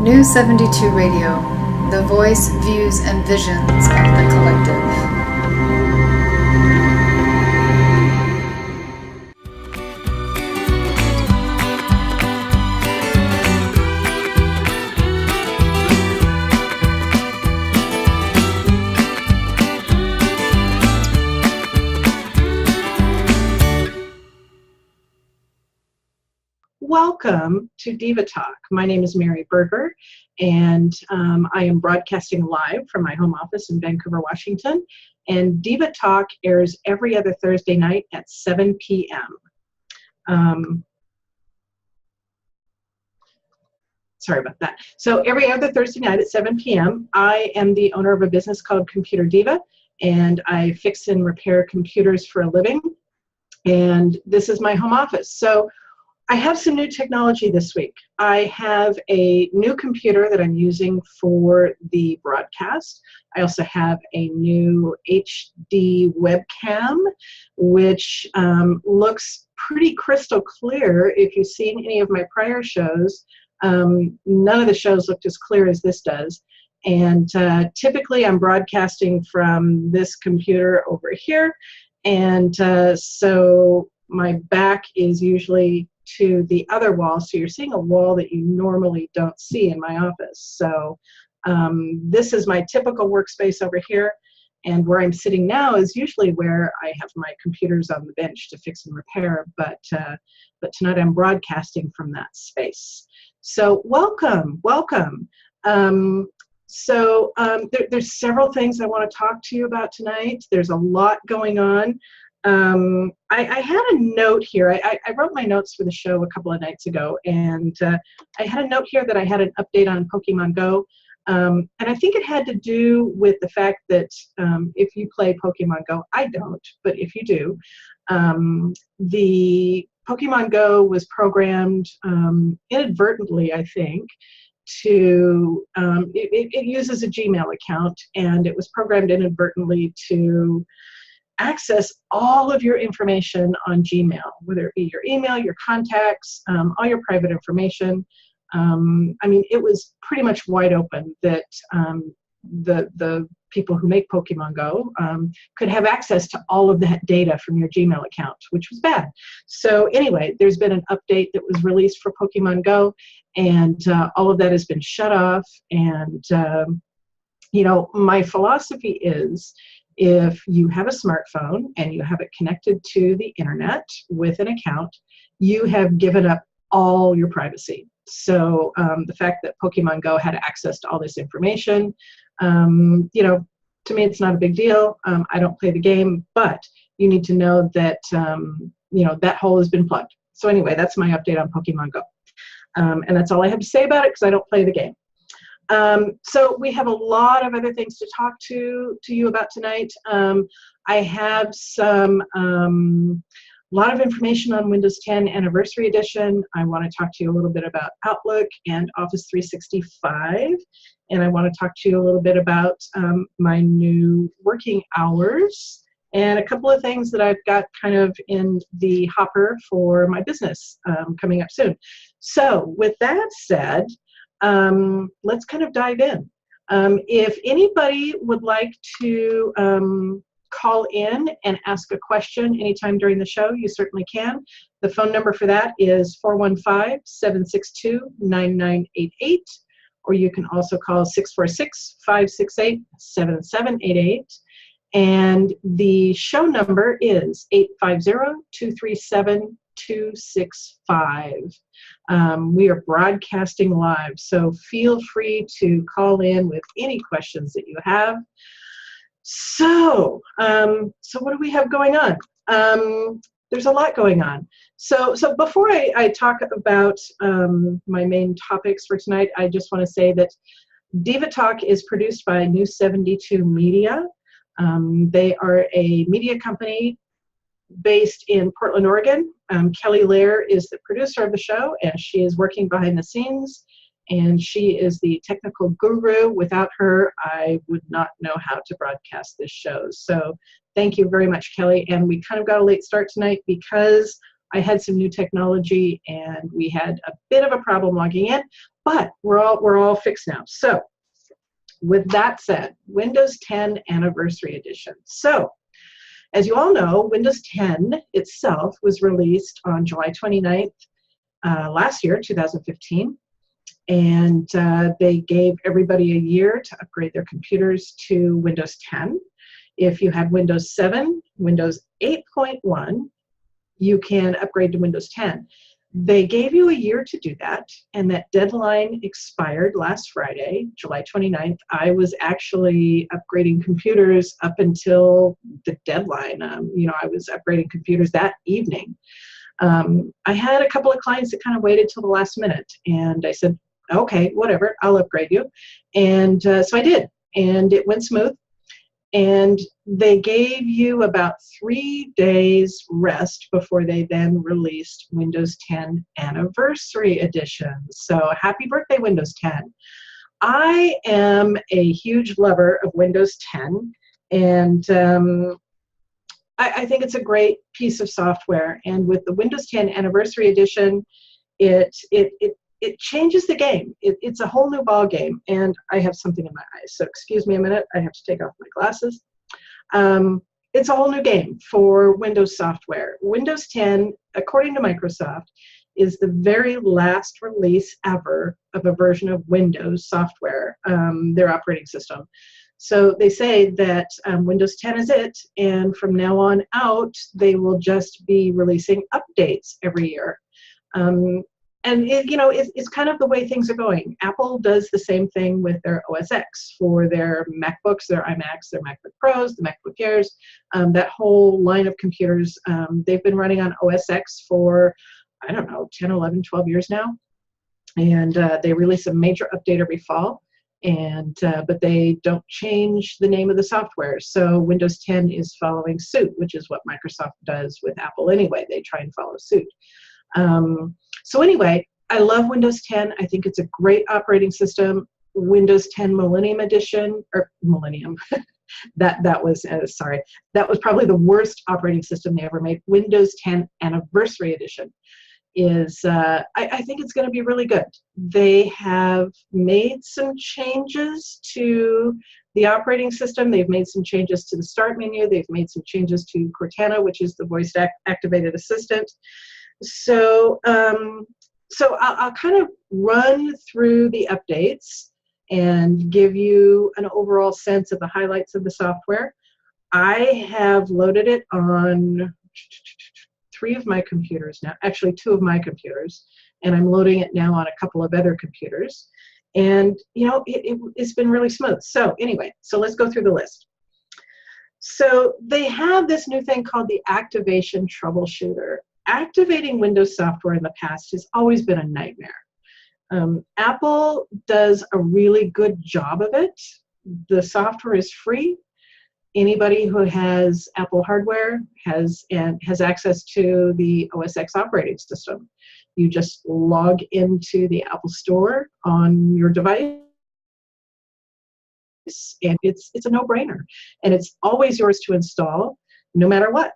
New 72 Radio, the voice, views, and visions of the collective. Welcome to Diva Talk. My name is Mary Burger, and I am broadcasting live from my home office in Vancouver, Washington. And Diva Talk airs every other Thursday night at 7 p.m. Sorry about that. So every other Thursday night at 7 p.m., I am the owner of a business called ComputerDiva, and I fix and repair computers for a living. And this is my home office. So I have some new technology this week. I have a new computer that I'm using for the broadcast. I also have a new HD webcam, which looks pretty crystal clear. If you've seen any of my prior shows, none of the shows looked as clear as this does. And typically I'm broadcasting from this computer over here. And so my back is usually to the other wall, so you're seeing a wall that you normally don't see in my office. So this is my typical workspace over here, and where I'm sitting now is usually where I have my computers on the bench to fix and repair, but tonight I'm broadcasting from that space. So welcome. There's several things I want to talk to you about tonight. There's a lot going on. I had a note here. I wrote my notes for the show a couple of nights ago, and I had a note here that I had an update on Pokemon Go. And I think it had to do with the fact that if you play Pokemon Go, I don't, but if you do, the Pokemon Go was programmed inadvertently, I think, to, it uses a Gmail account, and it was programmed inadvertently to access all of your information on Gmail, whether it be your email, your contacts, all your private information. I mean, it was pretty much wide open that the people who make Pokemon Go could have access to all of that data from your Gmail account, which was bad. So anyway, there's been an update that was released for Pokemon Go, and all of that has been shut off. And, you know, my philosophy is, if you have a smartphone and you have it connected to the internet with an account, you have given up all your privacy. So the fact that Pokemon Go had access to all this information, you know, to me, it's not a big deal. I don't play the game, but you need to know that, you know, that hole has been plugged. So anyway, that's my update on Pokemon Go. And that's all I have to say about it, because I don't play the game. So we have a lot of other things to talk to you about tonight. I have some lot of information on Windows 10 Anniversary Edition. I want to talk to you a little bit about Outlook and Office 365, and I want to talk to you a little bit about my new working hours and a couple of things that I've got kind of in the hopper for my business coming up soon. So with that said, let's kind of dive in. If anybody would like to call in and ask a question anytime during the show, you certainly can. The phone number for that is 415-762-9988, or you can also call 646-568-7788. And the show number is 850-237-265. We are broadcasting live, so feel free to call in with any questions that you have. So what do we have going on? There's a lot going on. So before I talk about my main topics for tonight, I just want to say that Diva Talk is produced by New 72 Media. They are a media company based in Portland, Oregon. Kelly Lair is the producer of the show, and she is working behind the scenes, and she is the technical guru. Without her, I would not know how to broadcast this show. So thank you very much, Kelly. And we kind of got a late start tonight because I had some new technology and we had a bit of a problem logging in, but we're all fixed now. So with that said, Windows 10 Anniversary Edition. So as you all know, Windows 10 itself was released on July 29th last year, 2015. And they gave everybody a year to upgrade their computers to Windows 10. If you had Windows 7, Windows 8.1, you can upgrade to Windows 10. They gave you a year to do that, and that deadline expired last Friday, July 29th. I was actually upgrading computers up until the deadline. I was upgrading computers that evening. I had a couple of clients that kind of waited till the last minute, and I said, okay, whatever, I'll upgrade you. And so I did, and it went smooth. And they gave you about 3 days rest before they then released Windows 10 Anniversary Edition. So happy birthday, Windows 10. I am a huge lover of Windows 10, and I think it's a great piece of software. And with the Windows 10 Anniversary Edition, it changes the game. It's a whole new ball game, and I have something in my eyes, so excuse me a minute. I have to take off my glasses. It's a whole new game for Windows software. Windows 10, according to Microsoft, is the very last release ever of a version of Windows software, their operating system. So they say that Windows 10 is it, and from now on out, they will just be releasing updates every year. And it's kind of the way things are going. Apple does the same thing with their OS X for their MacBooks, their iMacs, their MacBook Pros, the MacBook Airs, that whole line of computers. They've been running on OS X for, I don't know, 10, 11, 12 years now. And they release a major update every fall. But they don't change the name of the software. So Windows 10 is following suit, which is what Microsoft does with Apple anyway. They try and follow suit. So anyway, I love Windows 10. I think it's a great operating system. Windows 10 Millennium Edition, or Millennium, that was probably the worst operating system they ever made. Windows 10 Anniversary Edition is, I think it's going to be really good. They have made some changes to the operating system. They've made some changes to the start menu. They've made some changes to Cortana, which is the voice activated assistant. So I'll kind of run through the updates and give you an overall sense of the highlights of the software. I have loaded it on 3 of my computers now, actually 2 of my computers, and I'm loading it now on a couple of other computers. And, it's been really smooth. So anyway, so let's go through the list. So they have this new thing called the Activation Troubleshooter. Activating Windows software in the past has always been a nightmare. Apple does a really good job of it. The software is free. Anybody who has Apple hardware has access to the OS X operating system. You just log into the Apple Store on your device, and it's a no-brainer. And it's always yours to install, no matter what.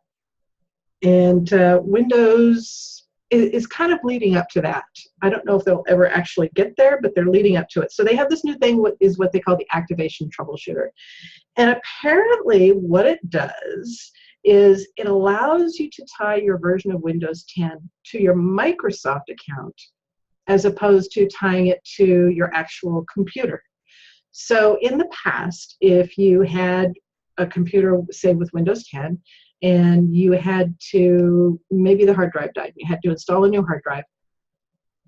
And Windows is kind of leading up to that. I don't know if they'll ever actually get there, but they're leading up to it. So they have this new thing, what they call the Activation Troubleshooter. And apparently what it does is it allows you to tie your version of Windows 10 to your Microsoft account, as opposed to tying it to your actual computer. So in the past, if you had a computer, say with Windows 10, and you had to, maybe the hard drive died, you had to install a new hard drive.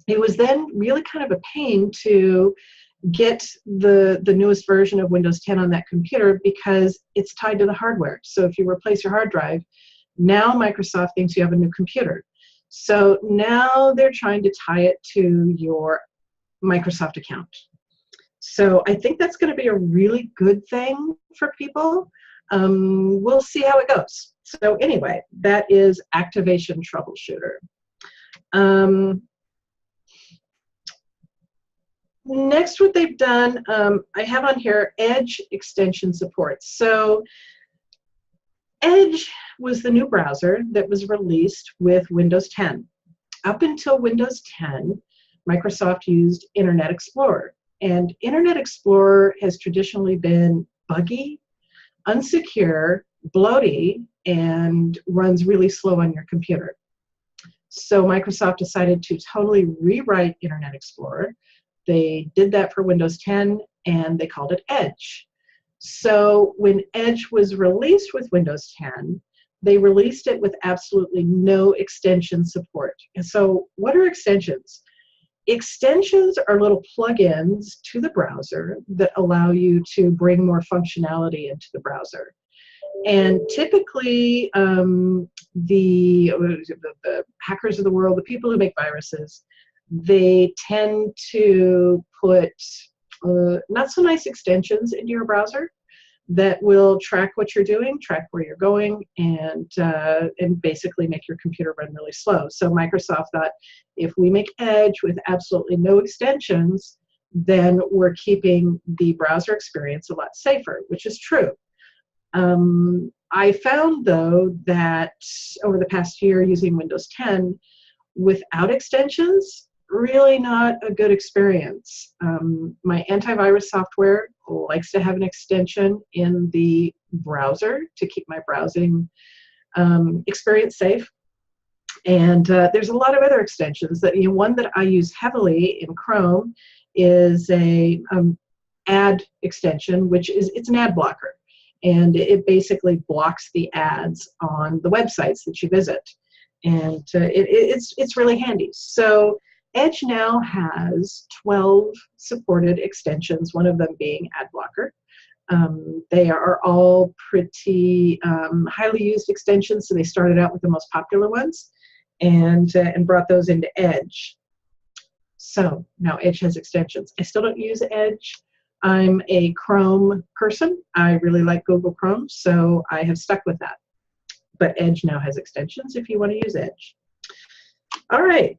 It was then really kind of a pain to get the newest version of Windows 10 on that computer because it's tied to the hardware. So if you replace your hard drive, now Microsoft thinks you have a new computer. So now they're trying to tie it to your Microsoft account. So I think that's going to be a really good thing for people. We'll see how it goes. So anyway, that is Activation Troubleshooter. Next, what they've done, I have on here Edge extension support. So Edge was the new browser that was released with Windows 10. Up until Windows 10, Microsoft used Internet Explorer. And Internet Explorer has traditionally been buggy, unsecure, bloaty, and runs really slow on your computer. So Microsoft decided to totally rewrite Internet Explorer. They did that for Windows 10, and they called it Edge. So when Edge was released with Windows 10, they released it with absolutely no extension support. And so what are extensions? Extensions are little plugins to the browser that allow you to bring more functionality into the browser. And typically, the hackers of the world, the people who make viruses, they tend to put not so nice extensions into your browser that will track what you're doing, track where you're going, and basically make your computer run really slow. So Microsoft thought, if we make Edge with absolutely no extensions, then we're keeping the browser experience a lot safer, which is true. I found, though, that over the past year using Windows 10, without extensions, really not a good experience. My antivirus software likes to have an extension in the browser to keep my browsing experience safe. And there's a lot of other extensions. That one that I use heavily in Chrome is a ad extension, which is an ad blocker. And it basically blocks the ads on the websites that you visit. And it's really handy. So Edge now has 12 supported extensions, one of them being ad blocker. They are all pretty highly used extensions, so they started out with the most popular ones and brought those into Edge. So now Edge has extensions. I still don't use Edge. I'm a Chrome person. I really like Google Chrome, so I have stuck with that. But Edge now has extensions if you want to use Edge. All right.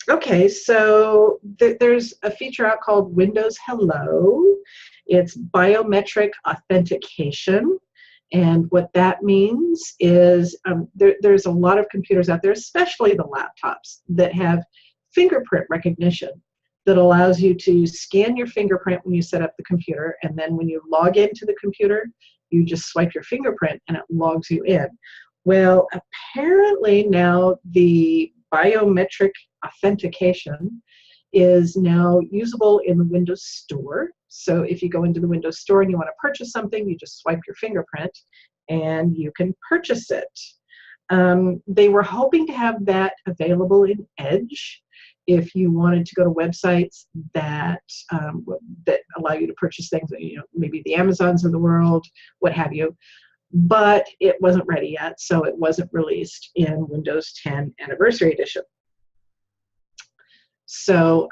Okay, so there's a feature out called Windows Hello. It's biometric authentication. And what that means is there's a lot of computers out there, especially the laptops, that have fingerprint recognition that allows you to scan your fingerprint when you set up the computer, and then when you log into the computer, you just swipe your fingerprint and it logs you in. Well, apparently now the biometric authentication is now usable in the Windows Store. So if you go into the Windows Store and you want to purchase something, you just swipe your fingerprint and you can purchase it. They were hoping to have that available in Edge if you wanted to go to websites that allow you to purchase things, maybe the Amazons of the world, what have you. But it wasn't ready yet, so it wasn't released in Windows 10 Anniversary Edition. So,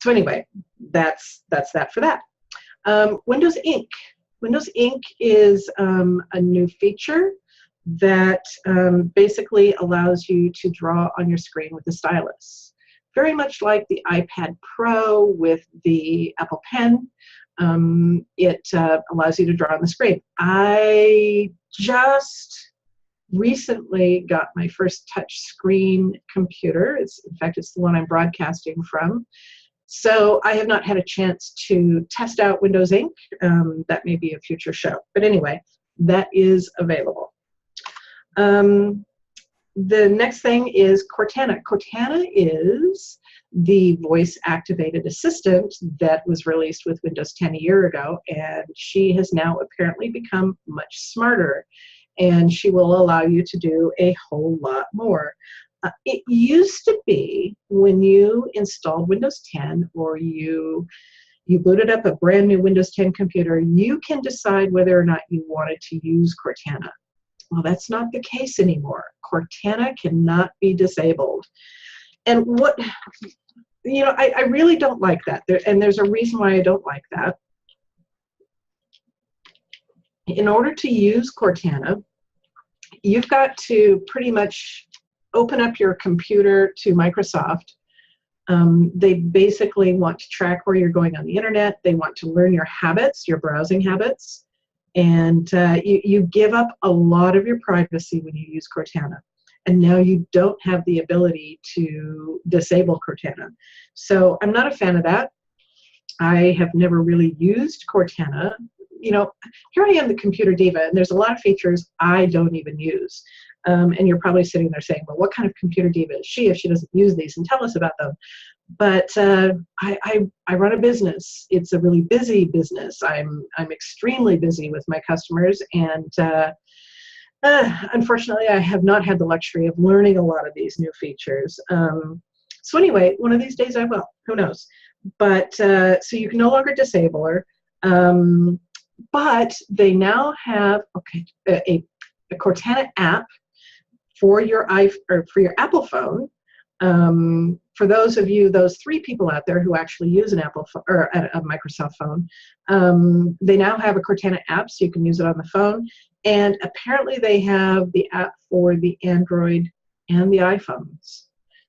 anyway, that's that for that. Windows Ink. Windows Ink is a new feature that basically allows you to draw on your screen with the stylus. Very much like the iPad Pro with the Apple Pen. It allows you to draw on the screen. I just recently got my first touch screen computer. In fact, it's the one I'm broadcasting from. So I have not had a chance to test out Windows Ink. That may be a future show. But anyway, that is available. The next thing is Cortana. Cortana is the voice-activated assistant that was released with Windows 10 a year ago, and she has now apparently become much smarter, and she will allow you to do a whole lot more. It used to be when you installed Windows 10 or you booted up a brand new Windows 10 computer, you can decide whether or not you wanted to use Cortana. Well, that's not the case anymore. Cortana cannot be disabled. And what, I really don't like that. And there's a reason why I don't like that. In order to use Cortana, you've got to pretty much open up your computer to Microsoft. They basically want to track where you're going on the internet. They want to learn your habits, your browsing habits. And you give up a lot of your privacy when you use Cortana. And now you don't have the ability to disable Cortana. So I'm not a fan of that. I have never really used Cortana. You know, here I am, the Computer Diva, and there's a lot of features I don't even use. And you're probably sitting there saying, well, what kind of Computer Diva is she if she doesn't use these? And tell us about them. But I run a business. It's a really busy business. I'm extremely busy with my customers, and unfortunately, I have not had the luxury of learning a lot of these new features. So anyway, one of these days I will. Who knows? But so you can no longer disable her. But they now have a Cortana app for your Apple phone. For those of you, those 3 people out there who actually use an Apple or a Microsoft phone, they now have a Cortana app, so you can use it on the phone. And apparently they have the app for the Android and the iPhones.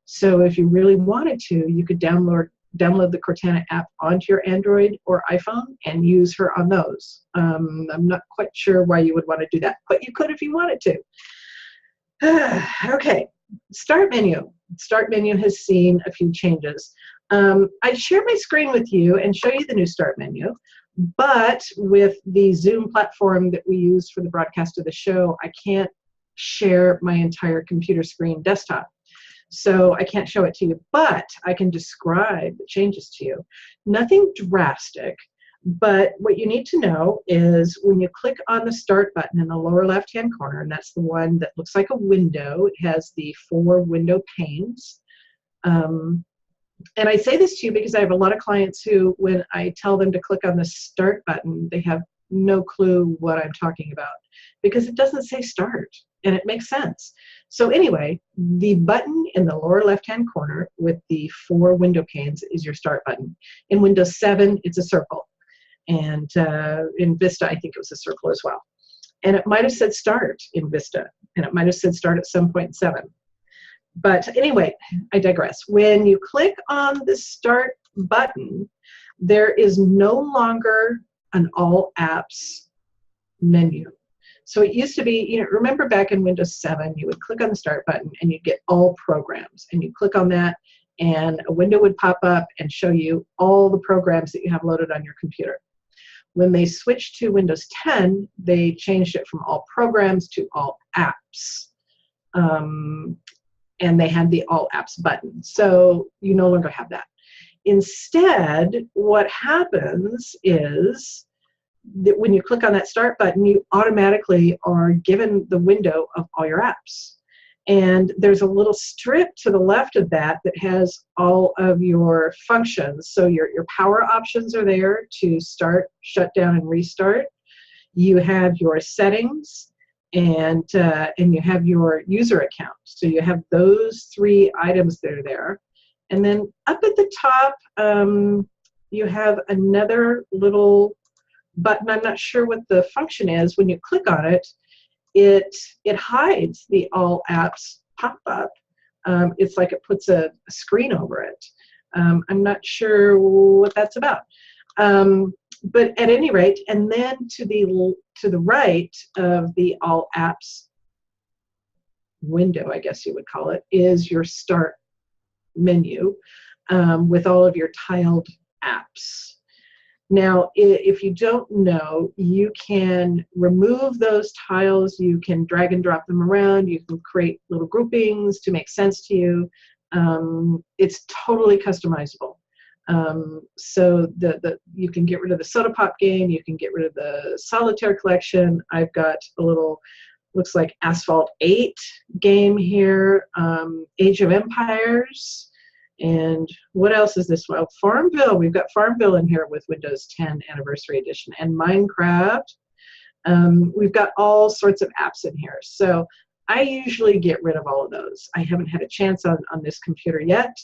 So if you really wanted to, you could download the Cortana app onto your Android or iPhone and use her on those. I'm not quite sure why you would want to do that, but you could if you wanted to. Okay, Start Menu. Start Menu has seen a few changes. I'd share my screen with you and show you the new Start Menu, but with the Zoom platform that we use for the broadcast of the show, I can't share my entire computer screen desktop. So I can't show it to you, but I can describe the changes to you. Nothing drastic, but what you need to know is when you click on the Start button in the lower left-hand corner, and that's the one that looks like a window, it has the 4 window panes. And I say this to you because I have a lot of clients who, when I tell them to click on the Start button, they have no clue what I'm talking about because it doesn't say Start, and it makes sense. So anyway, the button in the lower left-hand corner with the 4 window panes is your Start button. In Windows 7, it's a circle. And in Vista, I think it was a circle as well. And it might have said Start in Vista, and it might have said Start at some point in 7. But anyway, I digress. When you click on the Start button, there is no longer an All Apps menu. So it used to be, you know, remember back in Windows 7, you would click on the Start button and you'd get all programs. And you click on that and a window would pop up and show you all the programs that you have loaded on your computer. When they switched to Windows 10, they changed it from all programs to all apps. And they had the all apps button. So you no longer have that. Instead, what happens is that when you click on that Start button, you automatically are given the window of all your apps. And there's a little strip to the left of that that has all of your functions. So your power options are there to start, shut down, and restart. You have your settings, and you have your user account. So you have those 3 items that are there. And then up at the top, you have another little button. I'm not sure what the function is. When you click on it, it hides the All Apps pop-up. It's like it puts a screen over it. I'm not sure what that's about. But at any rate, and then to the right of the All Apps window, I guess you would call it, is your Start menu with all of your tiled apps. Now, if you don't know, you can remove those tiles, you can drag and drop them around, you can create little groupings to make sense to you. It's totally customizable. So you can get rid of the soda pop game, you can get rid of the solitaire collection. I've got a little, looks like Asphalt 8 game here, Age of Empires, and what else is this? Well, Farmville, we've got Farmville in here with Windows 10 Anniversary Edition, and Minecraft. We've got all sorts of apps in here. So I usually get rid of all of those. I haven't had a chance on this computer yet.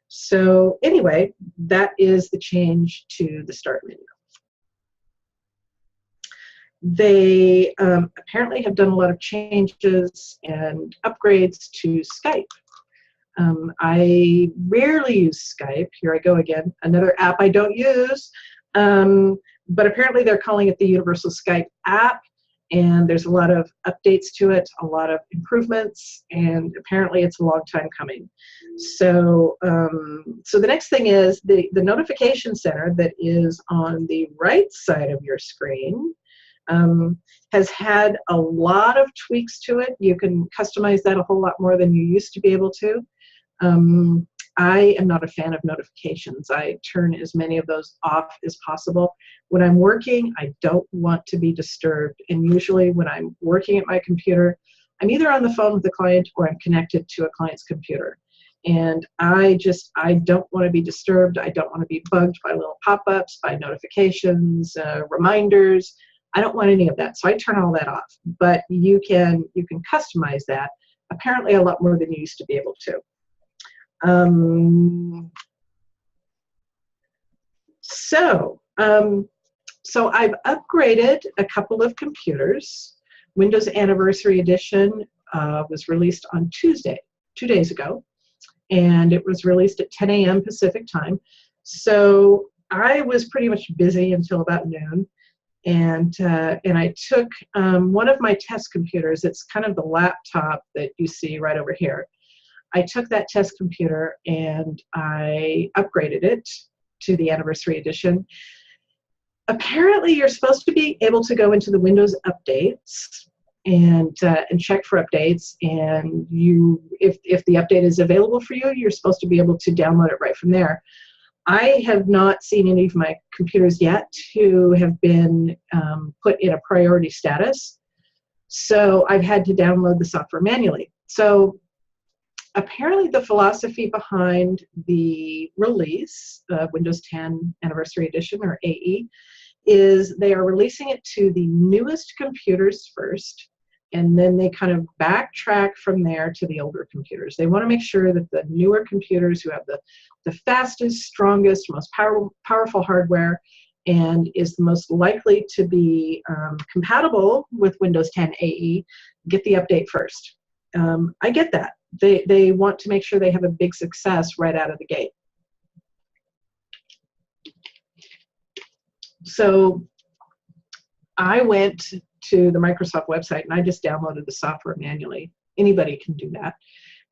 So anyway, that is the change to the Start menu. They apparently have done a lot of changes and upgrades to Skype. I rarely use Skype. Here I go again, another app I don't use. But apparently they're calling it the Universal Skype app, and there's a lot of updates to it, a lot of improvements, and apparently it's a long time coming. So, so the next thing is the notification center that is on the right side of your screen has had a lot of tweaks to it. You can customize that a whole lot more than you used to be able to. I am not a fan of notifications. I turn as many of those off as possible. When I'm working, I don't want to be disturbed. And usually when I'm working at my computer, I'm either on the phone with the client or I'm connected to a client's computer. And I don't want to be disturbed. I don't want to be bugged by little pop-ups, by notifications, reminders. I don't want any of that. So I turn all that off. But you can customize that apparently a lot more than you used to be able to. So I've upgraded a couple of computers. Windows Anniversary Edition was released on Tuesday, 2 days ago, and it was released at 10 a.m. Pacific time. So I was pretty much busy until about noon, and I took one of my test computers. It's kind of the laptop that you see right over here. I took that test computer and I upgraded it to the Anniversary Edition. Apparently, you're supposed to be able to go into the Windows updates and check for updates. And if the update is available for you, you're supposed to be able to download it right from there. I have not seen any of my computers yet who have been put in a priority status. So I've had to download the software manually. So apparently the philosophy behind the release of Windows 10 Anniversary Edition, or AE, is they are releasing it to the newest computers first, and then they kind of backtrack from there to the older computers. They want to make sure that the newer computers who have the fastest, strongest, most powerful hardware and is the most likely to be compatible with Windows 10 AE get the update first. I get that. They want to make sure they have a big success right out of the gate. So I went to the Microsoft website and I just downloaded the software manually. Anybody can do that.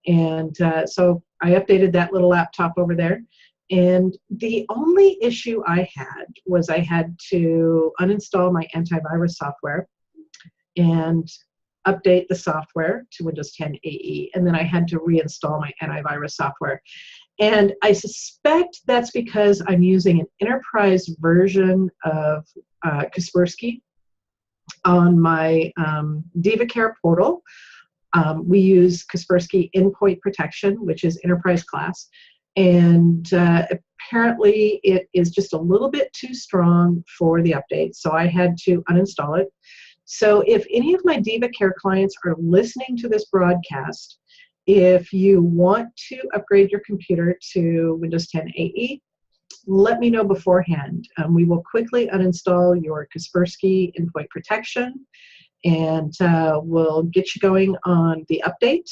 And so I updated that little laptop over there. And the only issue I had was I had to uninstall my antivirus software and update the software to Windows 10 AE, and then I had to reinstall my antivirus software. And I suspect that's because I'm using an enterprise version of Kaspersky on my DivaCare portal. We use Kaspersky Endpoint Protection, which is enterprise class, and apparently it is just a little bit too strong for the update, so I had to uninstall it. So if any of my DivaCare clients are listening to this broadcast, if you want to upgrade your computer to Windows 10 AE, let me know beforehand. We will quickly uninstall your Kaspersky Endpoint Protection, and we'll get you going on the update.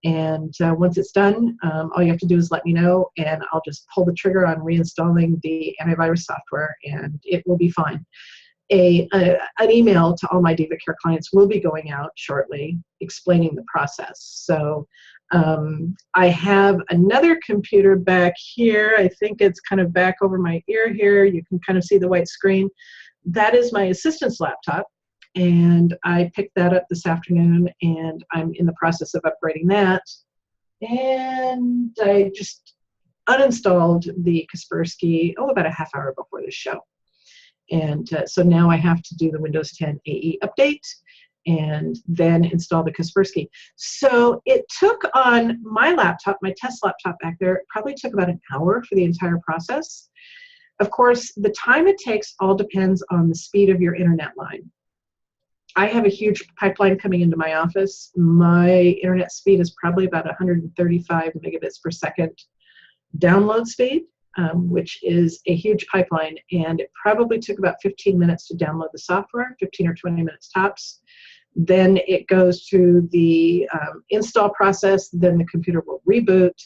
And once it's done, all you have to do is let me know, and I'll just pull the trigger on reinstalling the antivirus software, and it will be fine. An email to all my DivaCare clients will be going out shortly explaining the process. So I have another computer back here. I think it's kind of back over my ear here. You can kind of see the white screen. That is my assistant's laptop, and I picked that up this afternoon, and I'm in the process of upgrading that. And I just uninstalled the Kaspersky, about a half hour before the show. And so now I have to do the Windows 10 AE update and then install the Kaspersky. So it took on my laptop, my test laptop back there, it probably took about an hour for the entire process. Of course, the time it takes all depends on the speed of your internet line. I have a huge pipeline coming into my office. My internet speed is probably about 135 megabits per second download speed. Which is a huge pipeline, and it probably took about 15 minutes to download the software, 15 or 20 minutes tops. Then it goes through the install process, then the computer will reboot,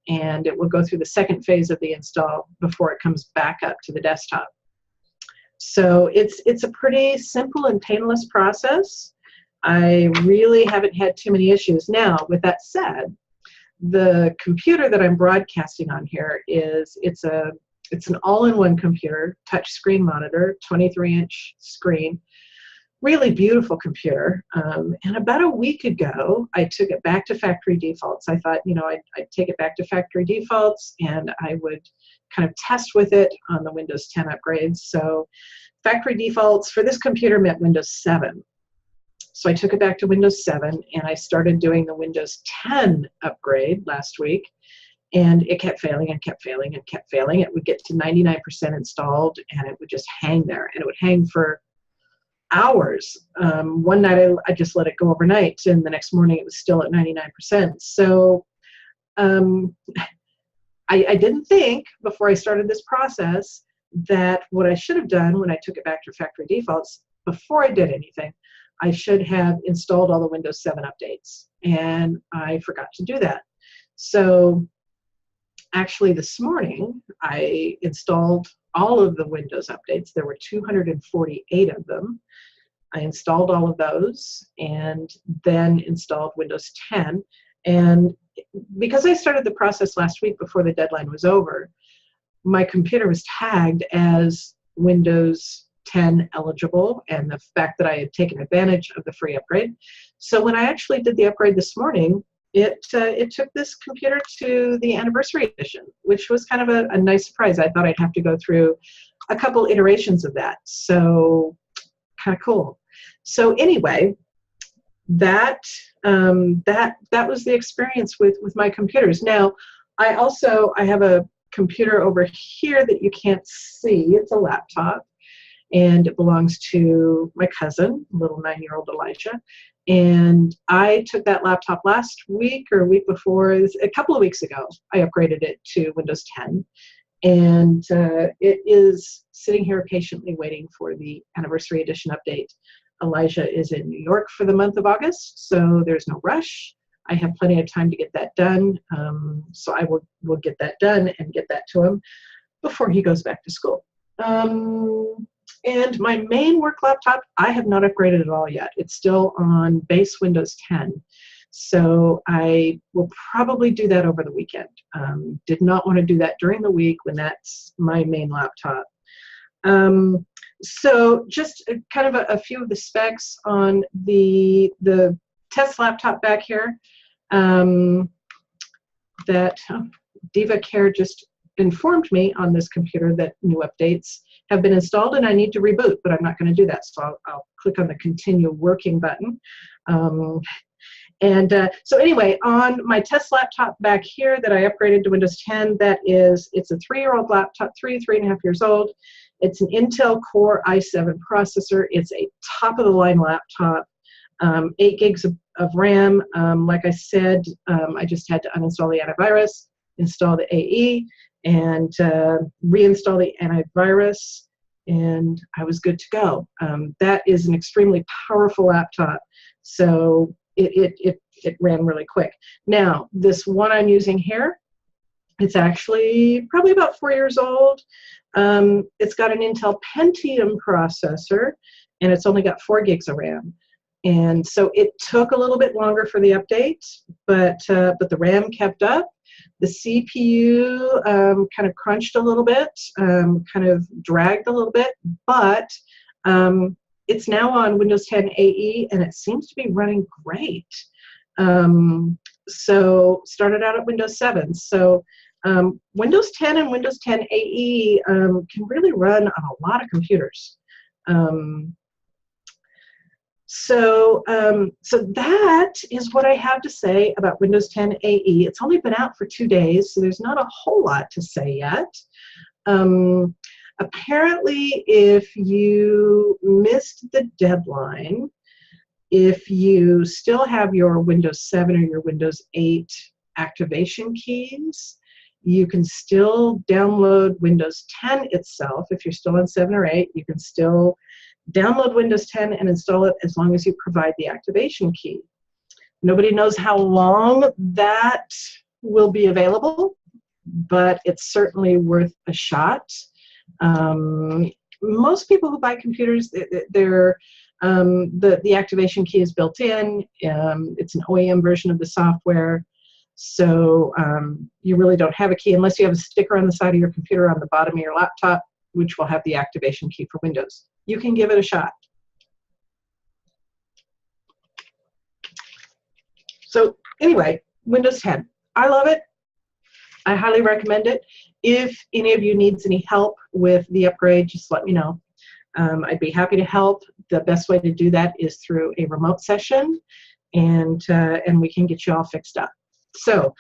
and it will go through the second phase of the install before it comes back up to the desktop. So it's a pretty simple and painless process. I really haven't had too many issues. Now, with that said, the computer that I'm broadcasting on here it's an all-in-one computer, touch screen monitor, 23-inch screen, really beautiful computer. And about a week ago, I took it back to factory defaults. I thought, I'd take it back to factory defaults and I would kind of test with it on the Windows 10 upgrades. So factory defaults for this computer meant Windows 7. So I took it back to Windows 7 and I started doing the Windows 10 upgrade last week. And it kept failing and kept failing and kept failing. It would get to 99% installed and it would just hang there. And it would hang for hours. One night I just let it go overnight, and the next morning it was still at 99%. So I didn't think before I started this process that what I should have done when I took it back to factory defaults, before I did anything, I should have installed all the Windows 7 updates. And I forgot to do that. So actually this morning I installed all of the Windows updates. There were 248 of them. I installed all of those and then installed Windows 10. And because I started the process last week before the deadline was over, my computer was tagged as Windows 10 eligible, and the fact that I had taken advantage of the free upgrade. So when I actually did the upgrade this morning, it took this computer to the anniversary edition, which was kind of a nice surprise. I thought I'd have to go through a couple iterations of that. So kind of cool. So anyway, that was the experience with my computers. Now, I have a computer over here that you can't see. It's a laptop, and it belongs to my cousin, little 9-year-old Elijah. And I took that laptop last week or a week before, a couple of weeks ago, I upgraded it to Windows 10. And it is sitting here patiently waiting for the anniversary edition update. Elijah is in New York for the month of August, so there's no rush. I have plenty of time to get that done. So I will get that done and get that to him before he goes back to school. And my main work laptop, I have not upgraded at all yet. It's still on base Windows 10. So I will probably do that over the weekend. Did not want to do that during the week when that's my main laptop. So just kind of a few of the specs on the test laptop back here that Diva Care just informed me on this computer that new updates have been installed and I need to reboot, but I'm not going to do that. So I'll click on the continue working button. So anyway, on my test laptop back here that I upgraded to Windows 10, it's a 3-year-old laptop, 3.5 years old. It's an Intel Core i7 processor. It's a top-of-the-line laptop, 8 gigs of RAM. Like I said, I just had to uninstall the antivirus, install the AE, and reinstall the antivirus, and I was good to go. That is an extremely powerful laptop, so it ran really quick. Now, this one I'm using here, it's actually probably about 4 years old. It's got an Intel Pentium processor, and it's only got 4 gigs of RAM. And so it took a little bit longer for the update, but the RAM kept up. The CPU kind of crunched a little bit, kind of dragged a little bit, but it's now on Windows 10 AE, and it seems to be running great. So started out at Windows 7. So Windows 10 and Windows 10 AE can really run on a lot of computers. So that is what I have to say about Windows 10 AE. It's only been out for 2 days, so there's not a whole lot to say yet. Apparently, if you missed the deadline, if you still have your Windows 7 or your Windows 8 activation keys, you can still download Windows 10 itself. If you're still on 7 or 8, you can still download Windows 10 and install it as long as you provide the activation key. Nobody knows how long that will be available, but it's certainly worth a shot. most people who buy computers, they're the activation key is built in. It's an OEM version of the software. So you really don't have a key unless you have a sticker on the side of your computer on the bottom of your laptop, which will have the activation key for Windows. You can give it a shot. So anyway, Windows 10. I love it. I highly recommend it. If any of you needs any help with the upgrade, just let me know. I'd be happy to help. The best way to do that is through a remote session, and we can get you all fixed up. So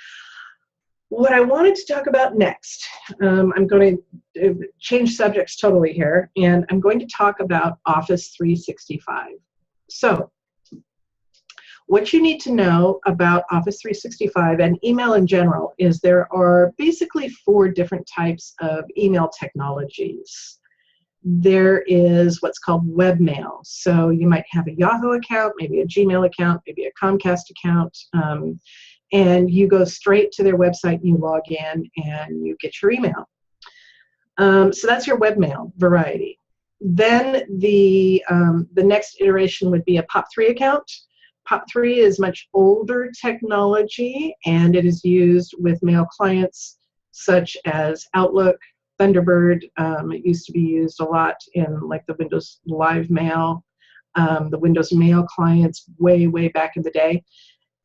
what I wanted to talk about next, I'm going to change subjects totally here, and I'm going to talk about Office 365. So what you need to know about Office 365 and email in general is there are basically 4 different types of email technologies. There is what's called webmail. So you might have a Yahoo account, maybe a Gmail account, maybe a Comcast account, and you go straight to their website and you log in and you get your email. So that's your webmail variety. Then the next iteration would be a POP3 account. POP3 is much older technology, and it is used with mail clients such as Outlook, Thunderbird. It used to be used a lot in like the Windows Live Mail, the Windows Mail clients way, way back in the day.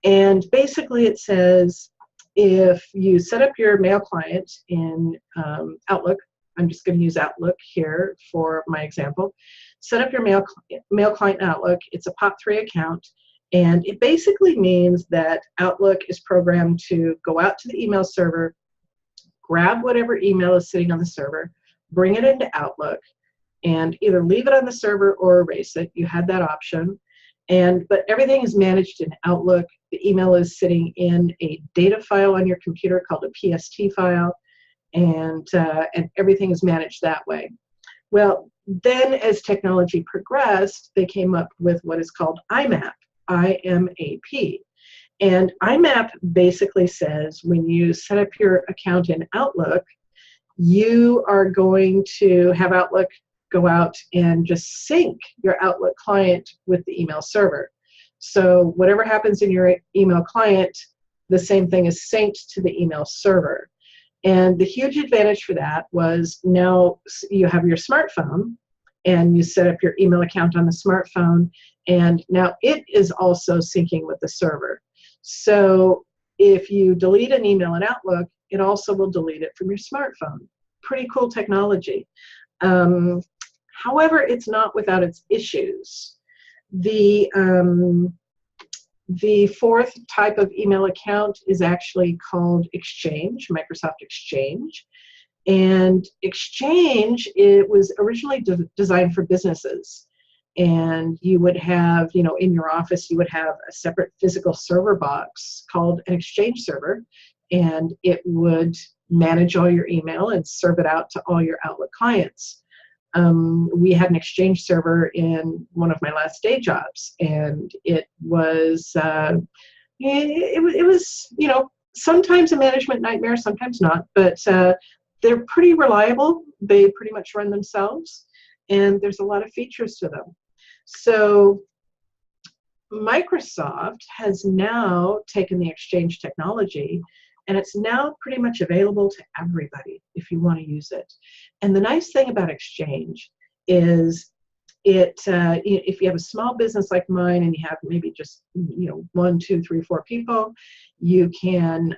And basically it says if you set up your mail client in Outlook, I'm just going to use Outlook here for my example. Set up your mail client in Outlook. It's a POP3 account. And it basically means that Outlook is programmed to go out to the email server, grab whatever email is sitting on the server, bring it into Outlook, and either leave it on the server or erase it. You had that option. But everything is managed in Outlook. The email is sitting in a data file on your computer called a PST file, and everything is managed that way. Well, then as technology progressed, they came up with what is called IMAP. IMAP. And IMAP basically says when you set up your account in Outlook, you are going to have Outlook go out and just sync your Outlook client with the email server. So whatever happens in your email client, the same thing is synced to the email server. And the huge advantage for that was now you have your smartphone and you set up your email account on the smartphone, and now it is also syncing with the server. So if you delete an email in Outlook, it also will delete it from your smartphone. Pretty cool technology. However, it's not without its issues. The 4th type of email account is actually called Exchange, Microsoft Exchange. And Exchange, it was originally designed for businesses. And you would have, in your office, you would have a separate physical server box called an Exchange server, and it would manage all your email and serve it out to all your Outlook clients. We had an Exchange server in one of my last day jobs, and it was, sometimes a management nightmare, sometimes not, but they're pretty reliable. They pretty much run themselves, and there's a lot of features to them. So Microsoft has now taken the Exchange technology, and it's now pretty much available to everybody if you want to use it. And the nice thing about Exchange is if you have a small business like mine and you have maybe just 1, 2, 3, 4 people, you can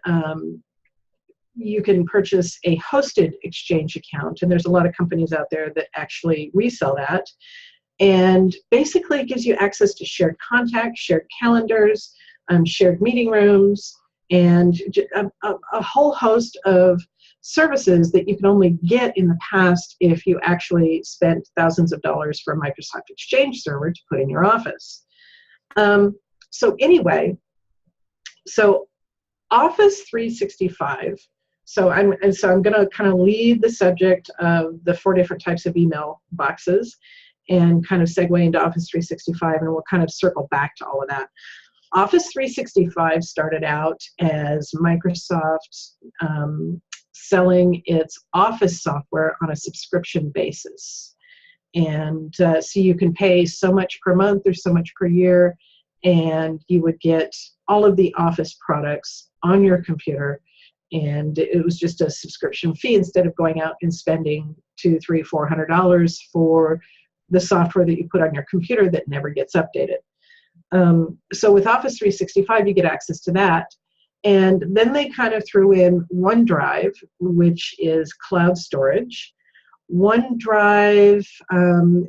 purchase a hosted Exchange account, and there's a lot of companies out there that actually resell that. And basically it gives you access to shared contacts, shared calendars, shared meeting rooms, and a whole host of services that you can only get in the past if you actually spent thousands of dollars for a Microsoft Exchange server to put in your office. So Office 365. So I'm going to kind of lead the subject of the 4 different types of email boxes and kind of segue into Office 365, and we'll kind of circle back to all of that. Office 365 started out as Microsoft selling its Office software on a subscription basis. And so you can pay so much per month or so much per year, and you would get all of the Office products on your computer. And it was just a subscription fee instead of going out and spending $200, $300, $400 for the software that you put on your computer that never gets updated. So with Office 365, you get access to that. And then they kind of threw in OneDrive, which is cloud storage. OneDrive,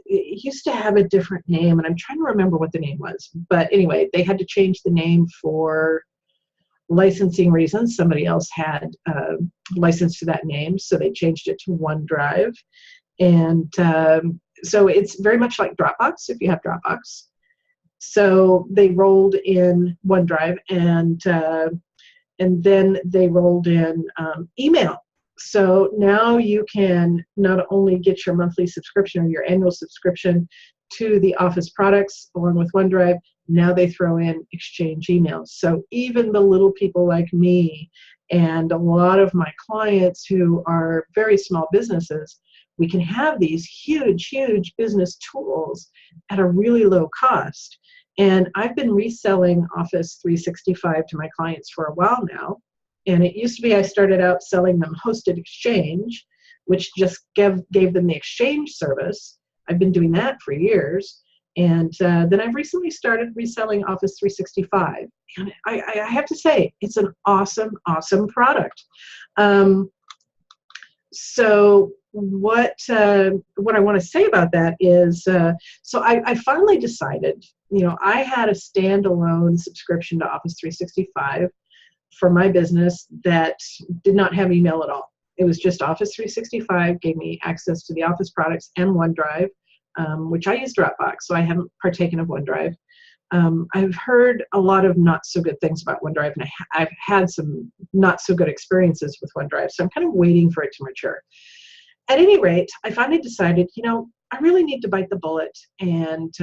it used to have a different name, and I'm trying to remember what the name was. But anyway, they had to change the name for licensing reasons. Somebody else had license to that name, so they changed it to OneDrive. And so it's very much like Dropbox, if you have Dropbox. So they rolled in OneDrive, and then they rolled in email. So now you can not only get your monthly subscription or your annual subscription to the Office products along with OneDrive, now they throw in Exchange emails. So even the little people like me and a lot of my clients who are very small businesses, we can have these huge, huge business tools at a really low cost. And I've been reselling Office 365 to my clients for a while now. And it used to be I started out selling them hosted Exchange, which just gave them the Exchange service. I've been doing that for years. And then I've recently started reselling Office 365. And I have to say, it's an awesome, awesome product. So what I want to say about that is, so I finally decided, I had a standalone subscription to Office 365 for my business that did not have email at all. It was just Office 365 gave me access to the Office products and OneDrive, which I use Dropbox, so I haven't partaken of OneDrive. I've heard a lot of not so good things about OneDrive, and I've had some not so good experiences with OneDrive, so I'm kind of waiting for it to mature. At any rate, I finally decided, I really need to bite the bullet and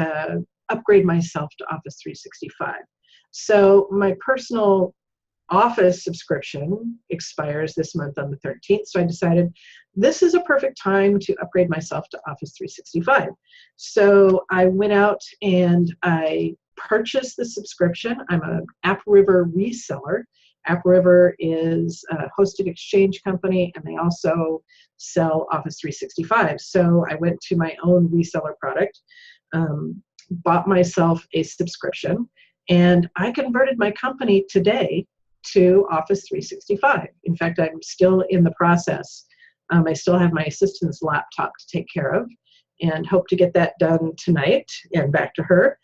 upgrade myself to Office 365. So my personal Office subscription expires this month on the 13th, so I decided this is a perfect time to upgrade myself to Office 365. So I went out and I purchased the subscription. I'm an AppRiver reseller. AppRiver is a hosted Exchange company, and they also sell Office 365. So I went to my own reseller product, bought myself a subscription, and I converted my company today to Office 365. In fact, I'm still in the process. I still have my assistant's laptop to take care of and hope to get that done tonight and back to her.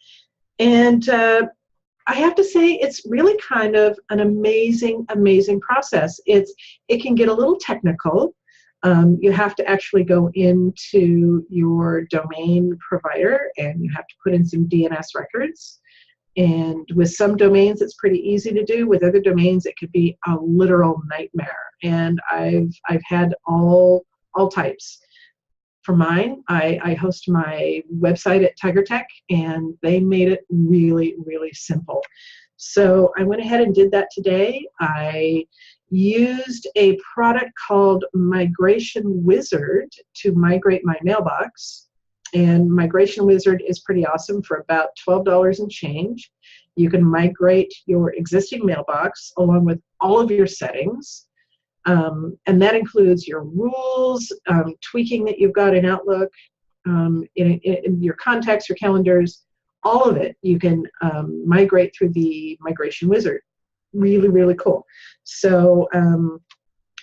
And I have to say, it's really kind of an amazing, amazing process. It can get a little technical. You have to actually go into your domain provider and you have to put in some DNS records. And with some domains, it's pretty easy to do. With other domains, it could be a literal nightmare. And I've had all types. For mine, I host my website at Tiger Tech, and they made it really, really simple. So I went ahead and did that today. I used a product called Migration Wizard to migrate my mailbox. And Migration Wizard is pretty awesome for about $12 and change. You can migrate your existing mailbox along with all of your settings. And that includes your rules, tweaking that you've got in Outlook, in your contacts, your calendars, all of it. You can migrate through the Migration Wizard. Really, really cool. So,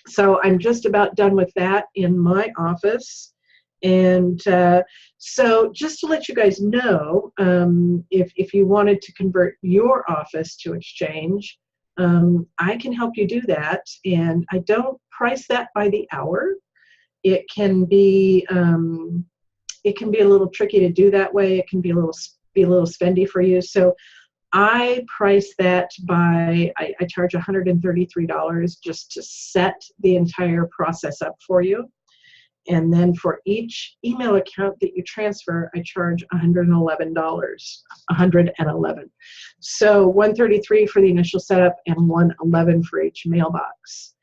so I'm just about done with that in my office. And so just to let you guys know, if you wanted to convert your office to Exchange, I can help you do that. And I don't price that by the hour. It can be a little tricky to do that way. It can be a little spendy for you. So I price that by, I charge $133 just to set the entire process up for you. And then for each email account that you transfer, I charge $111. $111. So $133 for the initial setup and $111 for each mailbox.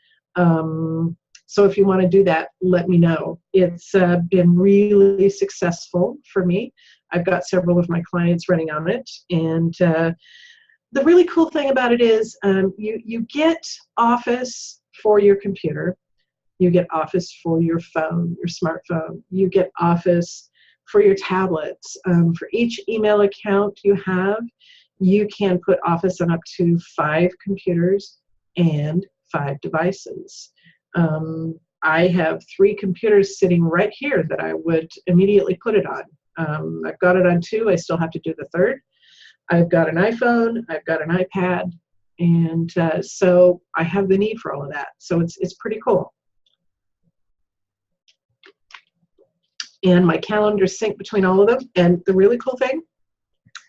So if you want to do that, let me know. It's been really successful for me. I've got several of my clients running on it. And the really cool thing about it is you get Office for your computer. You get Office for your phone, your smartphone. You get Office for your tablets. For each email account you have, you can put Office on up to 5 computers and 5 devices. I have 3 computers sitting right here that I would immediately put it on. I've got it on 2. I still have to do the 3rd. I've got an iPhone. I've got an iPad. And so I have the need for all of that. So it's pretty cool. And my calendars sync between all of them. And the really cool thing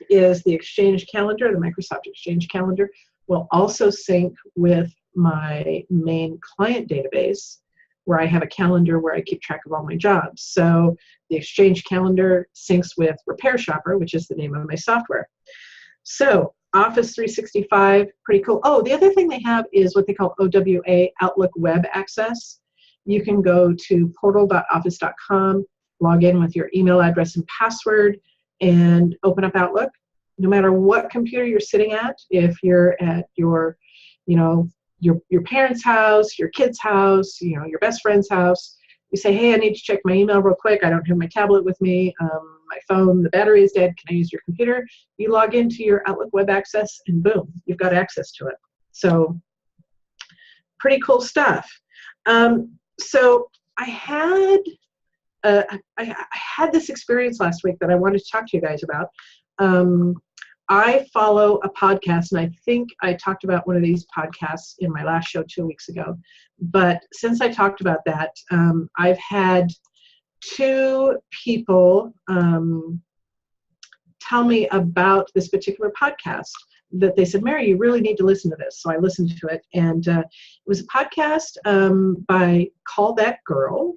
is the Exchange calendar, the Microsoft Exchange calendar, will also sync with my main client database, where I have a calendar where I keep track of all my jobs. So the Exchange calendar syncs with Repair Shopper, which is the name of my software. So Office 365, pretty cool. Oh, the other thing they have is what they call OWA, Outlook Web Access. You can go to portal.office.com, log in with your email address and password, and open up Outlook. No matter what computer you're sitting at, if you're at your parents' house, your kid's house, your best friend's house, you say, hey, I need to check my email real quick. I don't have my tablet with me. My phone, the battery is dead. Can I use your computer? You log into your Outlook Web Access, and boom, you've got access to it. So pretty cool stuff. So I had this experience last week that I wanted to talk to you guys about. I follow a podcast, and I think I talked about one of these podcasts in my last show 2 weeks ago. But since I talked about that, I've had 2 people tell me about this particular podcast that they said, Mary, you really need to listen to this. So I listened to it, and it was a podcast by Call That Girl.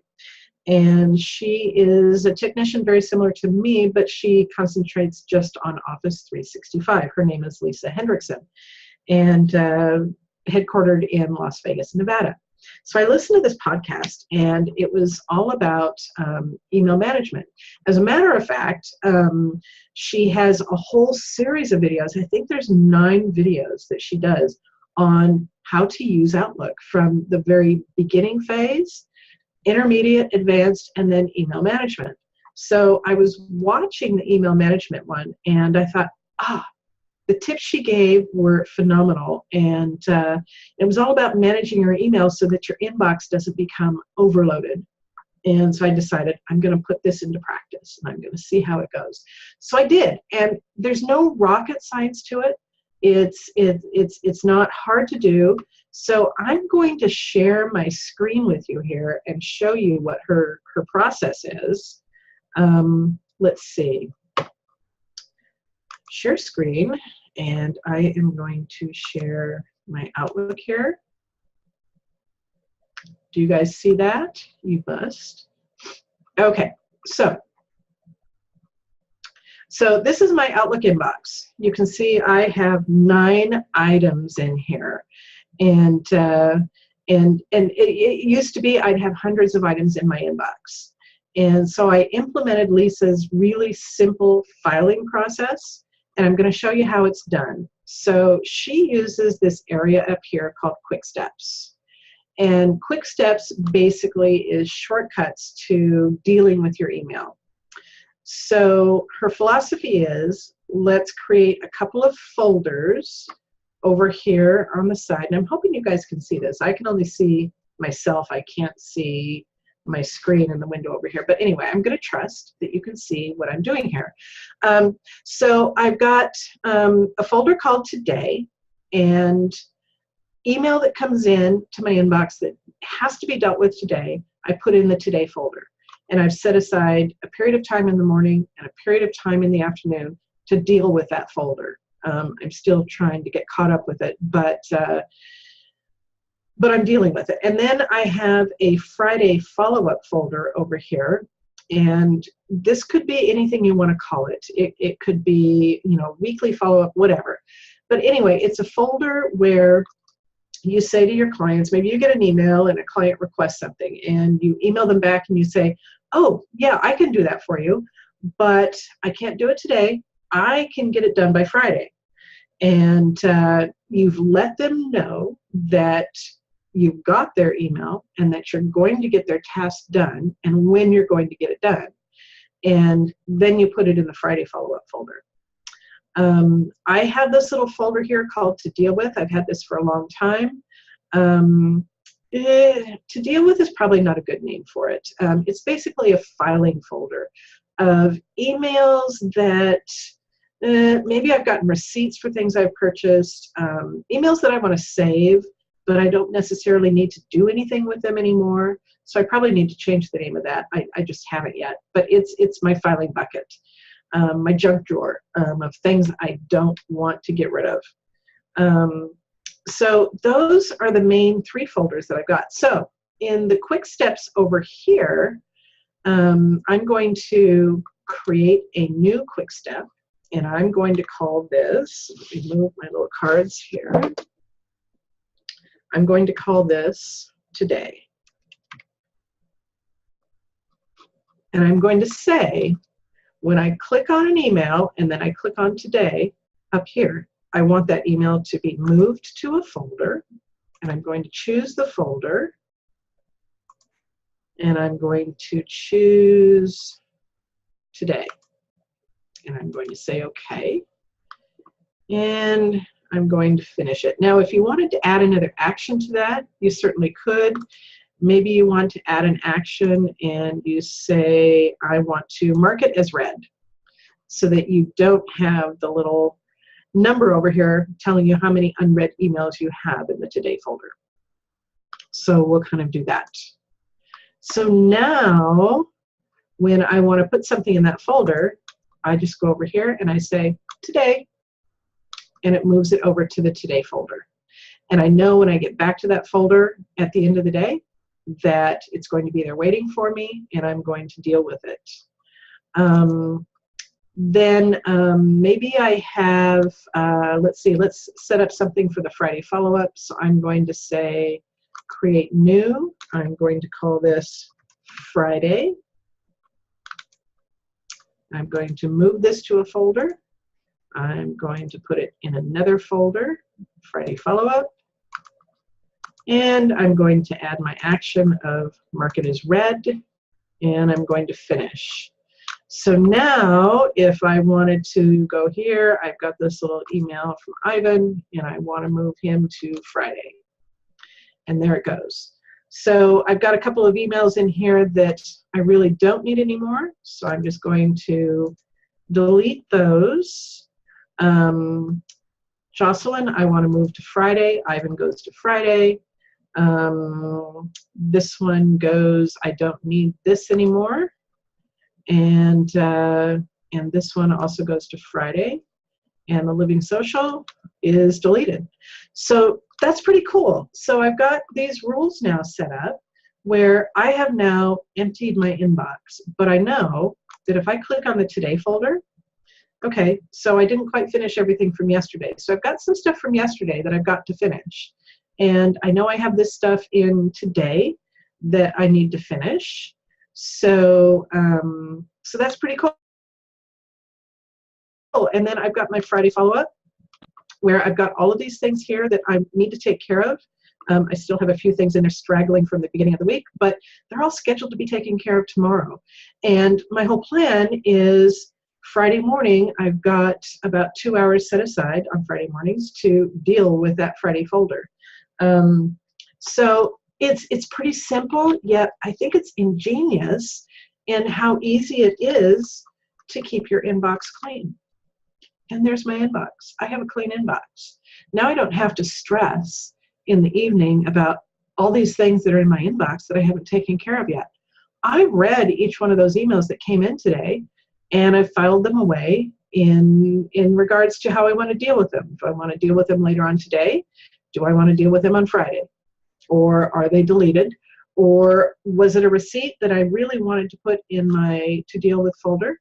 And she is a technician very similar to me, but she concentrates just on Office 365. Her name is Lisa Hendrickson, and headquartered in Las Vegas, Nevada. So I listened to this podcast, and it was all about email management. As a matter of fact, she has a whole series of videos. I think there's 9 videos that she does on how to use Outlook from the very beginning phase, intermediate, advanced, and then email management. So I was watching the email management one, and I thought, the tips she gave were phenomenal. And it was all about managing your email so that your inbox doesn't become overloaded. And so I decided I'm going to put this into practice, and I'm going to see how it goes. So I did, and there's no rocket science to it. It's not hard to do. So I'm going to share my screen with you here and show you what her process is. Let's see. Share screen, and I am going to share my Outlook here. Do you guys see that? You must. Okay, so this is my Outlook inbox. You can see I have 9 items in here. And it used to be I'd have hundreds of items in my inbox. And so I implemented Lisa's really simple filing process, and I'm going to show you how it's done. So she uses this area up here called Quick Steps. And Quick Steps basically is shortcuts to dealing with your email. So her philosophy is, let's create a couple of folders over here on the side, and I'm hoping you guys can see this. I can only see myself. I can't see my screen in the window over here. But anyway, I'm going to trust that you can see what I'm doing here. So I've got a folder called Today, and email that comes in to my inbox that has to be dealt with today, I put in the Today folder. And I've set aside a period of time in the morning and a period of time in the afternoon to deal with that folder. I'm still trying to get caught up with it, but I'm dealing with it. And then I have a Friday follow-up folder over here, and this could be anything you want to call it. It could be, weekly follow-up, whatever. But anyway, it's a folder where you say to your clients, maybe you get an email and a client requests something, and you email them back and you say, oh, yeah, I can do that for you, but I can't do it today. I can get it done by Friday. And you've let them know that you've got their email and that you're going to get their task done and when you're going to get it done. And then you put it in the Friday follow-up folder. I have this little folder here called To Deal With. I've had this for a long time. To Deal With is probably not a good name for it. It's basically a filing folder of emails that maybe I've gotten receipts for things I've purchased, emails that I want to save, but I don't necessarily need to do anything with them anymore. So I probably need to change the name of that. I just haven't yet, but it's my filing bucket, my junk drawer of things I don't want to get rid of. So those are the main 3 folders that I've got. So in the quick steps over here, I'm going to create a new quick step, and I'm going to call this, let me move my little cards here. I'm going to call this Today. And I'm going to say, when I click on an email and then I click on Today up here, I want that email to be moved to a folder, and I'm going to choose the folder, and I'm going to choose Today, and I'm going to say OK, and I'm going to finish it. Now, if you wanted to add another action to that, you certainly could. Maybe you want to add an action and you say, I want to mark it as read, so that you don't have the little number over here telling you how many unread emails you have in the Today folder. So we'll kind of do that. So now, when I want to put something in that folder, I just go over here and I say Today, and it moves it over to the Today folder. And I know when I get back to that folder at the end of the day that it's going to be there waiting for me, and I'm going to deal with it. Then maybe I have, let's see, let's set up something for the Friday follow-up. So I'm going to say create new. I'm going to call this Friday. I'm going to move this to a folder. I'm going to put it in another folder, Friday follow-up. And I'm going to add my action of mark it as read, and I'm going to finish. So now, if I wanted to go here, I've got this little email from Ivan, and I want to move him to Friday. And there it goes. So I've got a couple of emails in here that I really don't need anymore, so I'm just going to delete those. Jocelyn, I want to move to Friday. Ivan goes to Friday. This one goes, I don't need this anymore. And this one also goes to Friday. And the Living Social is deleted. So that's pretty cool. So I've got these rules now set up where I have now emptied my inbox. But I know that if I click on the Today folder, okay, so I didn't quite finish everything from yesterday. So I've got some stuff from yesterday that I've got to finish. And I know I have this stuff in Today that I need to finish. So, so that's pretty cool. And then I've got my Friday follow-up where I've got all of these things here that I need to take care of. I still have a few things in there straggling from the beginning of the week, but they're all scheduled to be taken care of tomorrow. And my whole plan is Friday morning, I've got about 2 hours set aside on Friday mornings to deal with that Friday folder. So it's pretty simple, yet I think it's ingenious in how easy it is to keep your inbox clean. And there's my inbox. I have a clean inbox. Now I don't have to stress in the evening about all these things that are in my inbox that I haven't taken care of yet. I read each one of those emails that came in today, and I filed them away in regards to how I want to deal with them. Do I want to deal with them later on today? Do I want to deal with them on Friday? Or are they deleted? Or was it a receipt that I really wanted to put in my to deal with folder?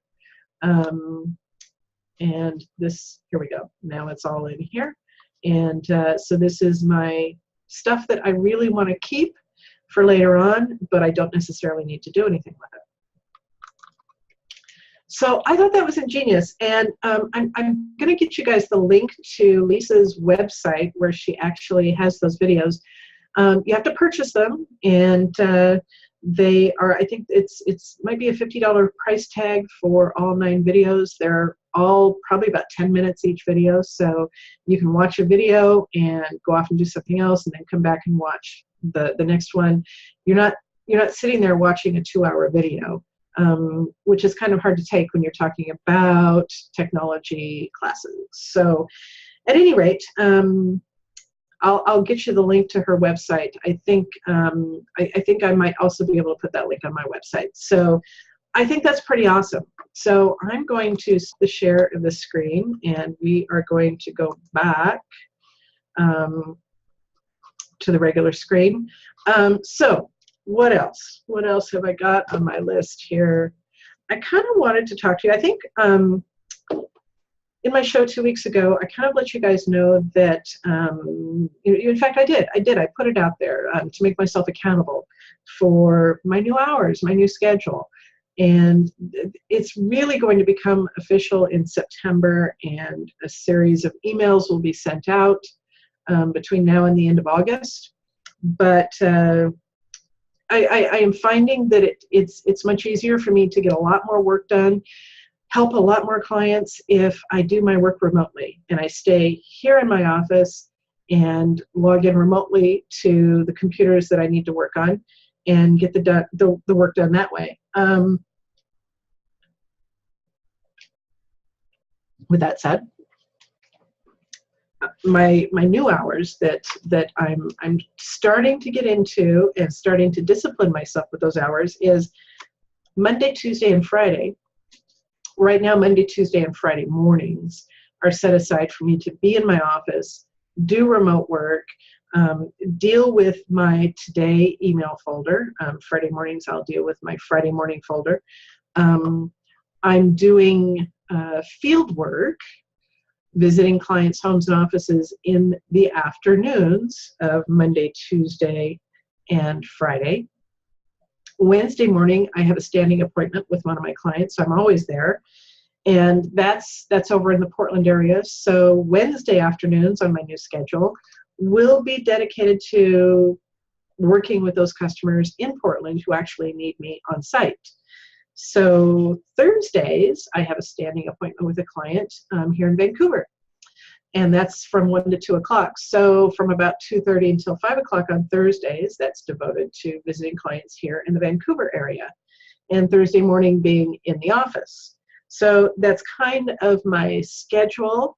And this, here we go. Now it's all in here. And so this is my stuff that I really want to keep for later on, but I don't necessarily need to do anything with it. So I thought that was ingenious, and I'm going to get you guys the link to Lisa's website where she actually has those videos. You have to purchase them, and they are, I think it's might be a $50 price tag for all 9 videos. They're all probably about 10 minutes each video, so you can watch a video and go off and do something else, and then come back and watch the next one. You're not sitting there watching a 2-hour video. Which is kind of hard to take when you're talking about technology classes. So at any rate, I'll get you the link to her website. I think I might also be able to put that link on my website. So I think that's pretty awesome. So I'm going to share the screen, and we are going to go back to the regular screen. So what else? What else have I got on my list here? I kind of wanted to talk to you. I think in my show 2 weeks ago, I kind of let you guys know that, in fact, I did. I put it out there to make myself accountable for my new hours, my new schedule. And it's really going to become official in September, and a series of emails will be sent out between now and the end of August. But I am finding that it's much easier for me to get a lot more work done, help a lot more clients if I do my work remotely, and I stay here in my office and log in remotely to the computers that I need to work on and get the work done that way. With that said, my new hours that I'm starting to get into and starting to discipline myself with those hours is Monday, Tuesday, and Friday. Right now, Monday, Tuesday, and Friday mornings are set aside for me to be in my office, do remote work, deal with my today email folder. Friday mornings, I'll deal with my Friday morning folder. I'm doing field work, visiting clients' homes and offices in the afternoons of Monday, Tuesday, and Friday. Wednesday morning, I have a standing appointment with one of my clients, so I'm always there. And that's over in the Portland area. So Wednesday afternoons on my new schedule will be dedicated to working with those customers in Portland who actually need me on site. So Thursdays, I have a standing appointment with a client here in Vancouver, and that's from 1 to 2 o'clock. So from about 2:30 until 5 o'clock on Thursdays, that's devoted to visiting clients here in the Vancouver area, and Thursday morning being in the office. So that's kind of my schedule.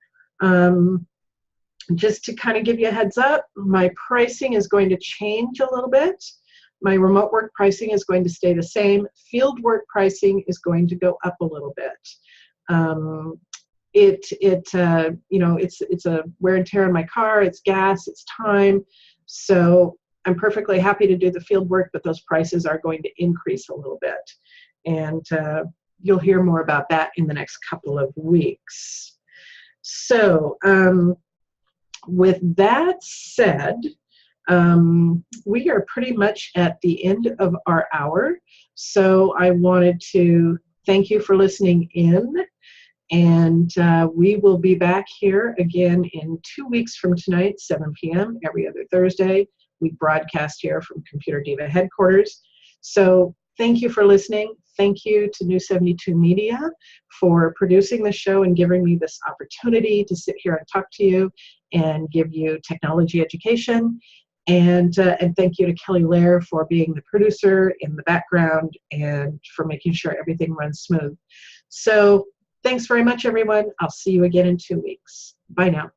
Just to kind of give you a heads up, my pricing is going to change a little bit. My remote work pricing is going to stay the same. Field work pricing is going to go up a little bit. It's a wear and tear on my car. It's gas. It's time. So I'm perfectly happy to do the field work, but those prices are going to increase a little bit, and you'll hear more about that in the next couple of weeks. So with that said, we are pretty much at the end of our hour, so I wanted to thank you for listening in, and we will be back here again in 2 weeks from tonight, 7 p.m. every other Thursday. We broadcast here from ComputerDiva headquarters. So thank you for listening. Thank you to New 72 Media for producing the show and giving me this opportunity to sit here and talk to you and give you technology education. And thank you to Kelly Lair for being the producer in the background and for making sure everything runs smooth. So thanks very much, everyone. I'll see you again in 2 weeks. Bye now.